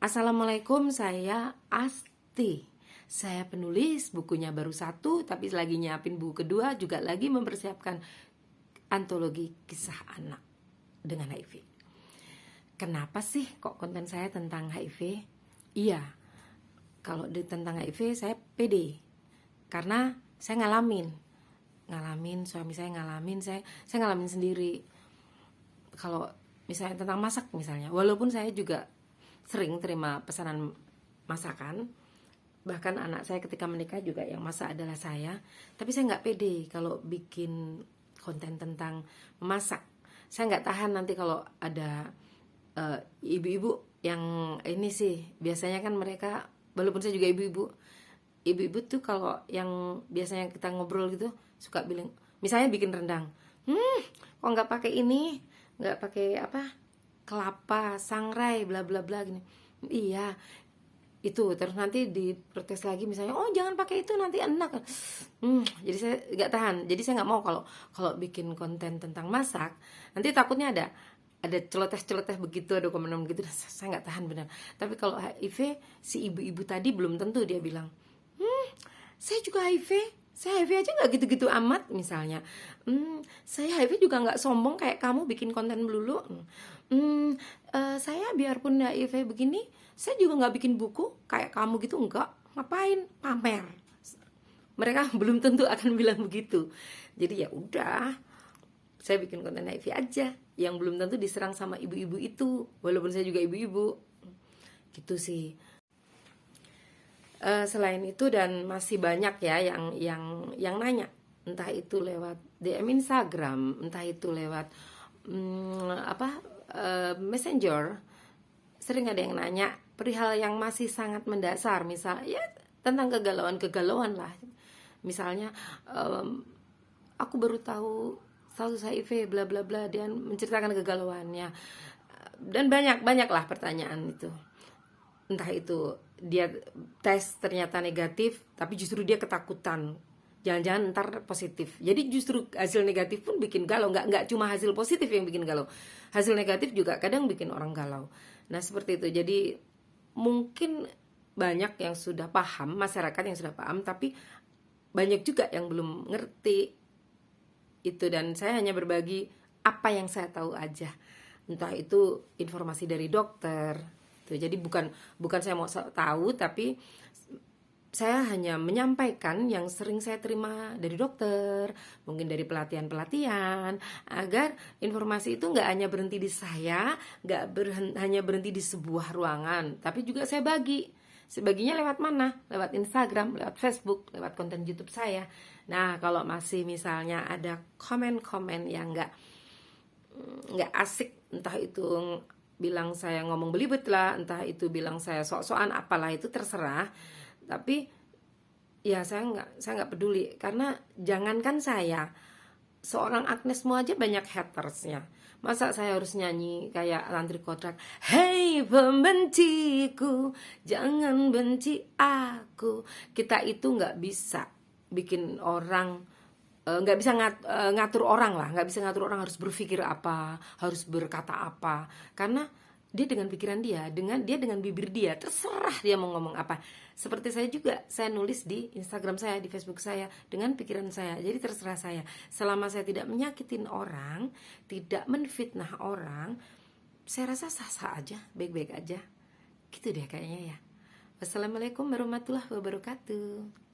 Assalamualaikum, saya Asti. Saya penulis, bukunya baru satu, tapi lagi nyiapin buku kedua, juga lagi mempersiapkan antologi kisah anak dengan HIV. Kenapa sih kok konten saya tentang HIV? Iya, kalau tentang HIV saya pede, karena saya ngalamin, suami saya ngalamin, saya ngalamin sendiri. Kalau misalnya tentang masak misalnya, walaupun saya juga sering terima pesanan masakan, bahkan anak saya ketika menikah juga yang masak adalah saya, tapi saya nggak pede kalau bikin konten tentang memasak. Saya nggak tahan nanti kalau ada ibu-ibu yang ini sih, biasanya kan mereka, walaupun saya juga ibu-ibu tuh kalau yang biasanya kita ngobrol gitu suka bilang, misalnya bikin rendang, kok nggak pakai ini, nggak pakai apa, kelapa, sangrai, bla bla bla gini. Iya, itu terus nanti diprotes lagi misalnya, oh jangan pakai itu nanti enak. Jadi saya nggak tahan. Jadi saya nggak mau kalau bikin konten tentang masak, nanti takutnya ada celoteh-celoteh begitu, ada komen begitu. Saya nggak tahan benar. Tapi kalau HIV, si ibu-ibu tadi belum tentu dia bilang, saya juga HIV, saya HIV aja nggak gitu-gitu amat misalnya. Saya HIV juga nggak sombong kayak kamu bikin konten melulu. Saya biarpun HIV begini, saya juga nggak bikin buku kayak kamu gitu, enggak. Ngapain pamer? Mereka belum tentu akan bilang begitu. Jadi ya udah, saya bikin konten HIV aja yang belum tentu diserang sama ibu-ibu itu, walaupun saya juga ibu-ibu. Gitu sih. Selain itu dan masih banyak ya yang nanya, entah itu lewat DM Instagram, entah itu lewat Messenger. Sering ada yang nanya perihal yang masih sangat mendasar, misal ya tentang kegalauan lah. Misalnya aku baru tahu status HIV bla bla bla, dia menceritakan kegalauannya, dan banyak lah pertanyaan itu. Entah itu dia tes ternyata negatif, tapi justru dia ketakutan, jangan-jangan ntar positif. Jadi justru hasil negatif pun bikin galau. Nggak cuma hasil positif yang bikin galau, hasil negatif juga kadang bikin orang galau. Nah seperti itu. Jadi mungkin banyak yang sudah paham, masyarakat yang sudah paham, tapi banyak juga yang belum ngerti itu. Dan saya hanya berbagi apa yang saya tahu aja, entah itu informasi dari dokter. Jadi bukan saya mau tahu, tapi saya hanya menyampaikan yang sering saya terima dari dokter, mungkin dari pelatihan, agar informasi itu nggak hanya berhenti di saya, nggak hanya berhenti di sebuah ruangan, tapi juga saya bagi. Sebaginya lewat mana? Lewat Instagram, lewat Facebook, lewat konten YouTube saya. Nah, kalau masih misalnya ada komen-komen yang nggak asik, entah itu bilang saya ngomong belibet lah, entah itu bilang saya sok-sokan, apalah itu terserah. Tapi ya saya nggak peduli, karena jangankan saya, seorang Agnes Mo aja banyak hatersnya. Masa saya harus nyanyi kayak Lantri Kodrat, hei pembenciku, jangan benci aku. Kita itu nggak bisa bikin orang, nggak bisa ngatur orang lah, nggak bisa ngatur orang harus berpikir apa, harus berkata apa, karena dia dengan pikiran dia, dengan bibir dia, terserah dia mau ngomong apa. Seperti saya juga, saya nulis di Instagram saya, di Facebook saya, dengan pikiran saya. Jadi terserah saya, selama saya tidak menyakitin orang, tidak menfitnah orang, saya rasa sah-sah aja, baik-baik aja. Gitu deh kayaknya ya. Wassalamualaikum warahmatullahi wabarakatuh.